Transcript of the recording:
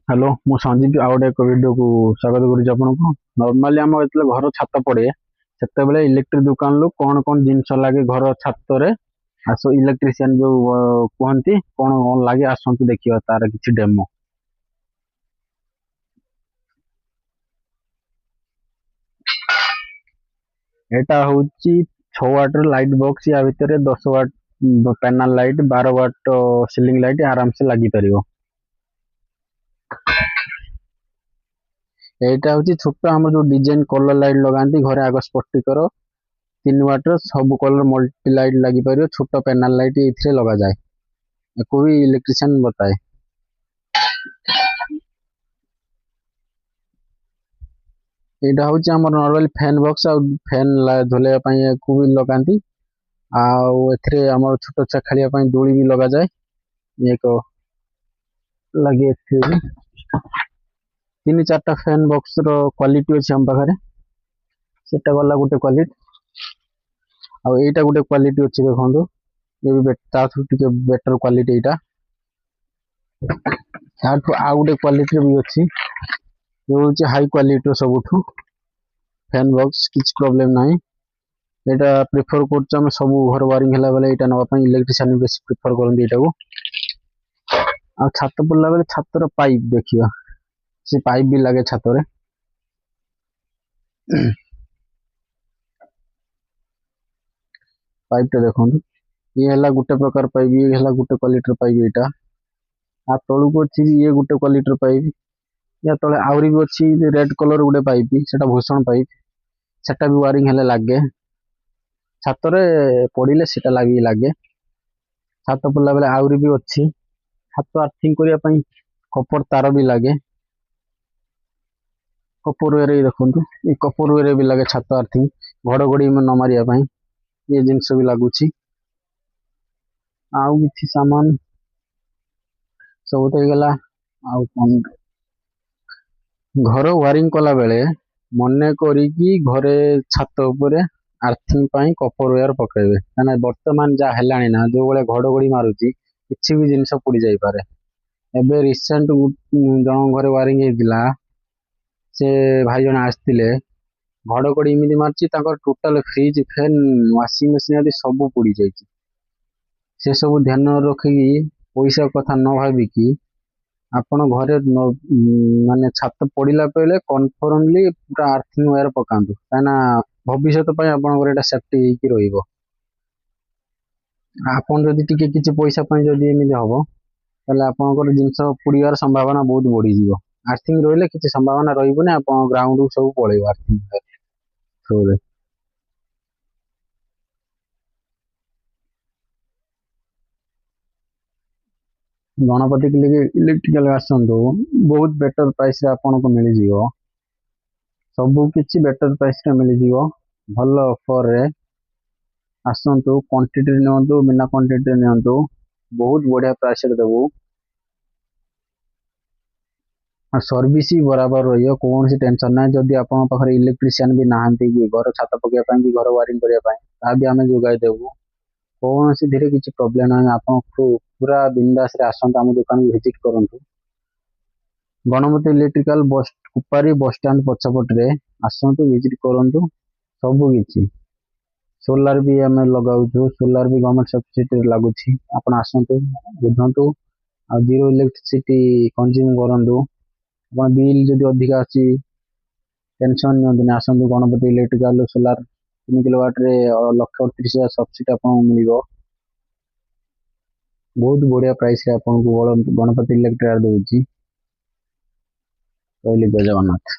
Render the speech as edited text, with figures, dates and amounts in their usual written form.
Hello मु संजीव आउ गोटे एक वीडियो को स्वागत करुच्ची आपको। नॉर्मली आम जो घर छात पड़े से इलेक्ट्रिक दुकान रू कौन कौन जिनस लगे घर छात आस इलेक्ट्रीशियन जो कहती कौन कौन लगे आसतु देखिए तार किसी डेमो। एटा हूँ 6 वाट लाइट बॉक्स या भितर 10 वाट पैनल लाइट 12 वाट सिलिंग लाइट आराम से लगी पार। एटा हूँ छोट आम जो डिजाइन कलर लाइट लगाती घरे आग स्पष्टीकर 3 वाट सब कलर मल्टी लाइट लगी पार छोट पैनल लाइट ये लगा जाए को भी इलेक्ट्रिशियन बताए। यहाँ हूँ आम नॉर्मल फैन बॉक्स आ फैन झुलाइवाई को भी लगाती आम छोट छुआ खेलने दोली भी लगा जाए एक लगे 3-4टा फैन बॉक्स रो क्वालिटी अच्छे आम पाखे सेटा गला गोटे क्वालिटी आईटा गोटे क्वालिटी अच्छी देखो ये भी टे बेटर क्वालिटी यहाँ आउ गोटे क्वालिटी भी अच्छी ये हूँ हाई क्वालिटी सबुठ फैन बॉक्स किसी प्रॉब्लम ना यहाँ प्रिफर कर सब घर वायरिंग है बेले यहाँ नापी इलेक्ट्रिशियन बेस प्रिफर करते यहाँ आ छात पड़ला बेले छातर पाइप देखिए से पाइप भी लगे छात पाइपटा देखो ये है गोटे प्रकार पाइप ये है गोटे क्वालिटी पाइप यहाँ आ तलू अच्छी ये गोटे क्वालिटी पाइप या तले आहरी भी अच्छी रेड कलर गोटे पाइप से भूषण पाइप सेटा भी वायरिंग है लगे छात पड़े से लगे छात पड़ला बेले आहरी भी अच्छी छात आर्थिंग करने कपर तार भी लगे कपर वे देखो ये कपर वे भी लगे छात आर्थिंग घड़घड़ी में न मारिया ये जिनस भी लगुच आउ कि सामान सब तो गला आउ घर वायरिंग कला बेले मन करी घरे छात उपरे आर्थिंग पाई कपर वेयर पकेबे कहना वर्तमान जहाँ है ना जो भाई घड़घड़ी मारुची किसी भी जिनस पोड़ी जाई पारे। एबे रिसेंट जन घरे वायरिंग होता से भाई जन आसते घड़घड़ी इमिदी मार्ची total fridge fan washing machine आदि सब पोड़ी जाइए से सब ध्यान रखिकी पैसा कथा न भाविकी आपण घरे माने छात पड़ला बेले कन्फर्मली पूरा आर्थिंग वायर पकातु कहीं भविष्य आप सेफ्टी रही आपन जदि टिके किसी पैसा जदि एमती हम ताले आपनकर जिनस पुड़ियार संभावना बहुत बढ़ी जीवो। आर्थिंग रहिले किसी संभावना रही आप ग्राउंड सब पड़े आर्थिंग थ्रू रे। गणपति इलेक्ट्रिकल आसतु बहुत बेटर प्राइस आपन को मिल जिवो सबु किछि बेटर प्राइस रे मिल जिवो भल ऑफर रे आसतु क्वांटिटी नियंतु बिना क्वांटिटी नियंतु बहुत बढ़िया प्राइस रे देबू और सर्विस भी बराबर रही कौन सी टेंशन ना जदि आप इलेक्ट्रिशियन भी नहांती कि घर छात पकड़ा कि घर वायरिंग करने भी आम जोगाई देवु कौन सी धीरे किसी प्रोब्लेम ना आप पूरा बिंदास रे आसंत आम दुकान विजिट करूँ। गणपति इलेक्ट्रिकल बस कुपारी बस स्टैंड पछपटे आसतु विजिट करूँ सबू किछि सोलार भी आम लगाऊ सोलार भी गवर्नमेंट सब्सिडी लगुच आप आसतु बुझु आ जीरो इलेक्ट्रिसिटी कंज्यूम करूँ आप बिल जदि अधिक आसी टेंशन नि आसतु गणपति इलेक्ट्रिकल सोलार 3 किलोवाट रे 1,38,000 सब्सिडी आपको मिल बहुत बढ़िया प्राइस रे आपको गणपति इलेक्ट्रिकल दूसरी। कहली जय जगन्नाथ।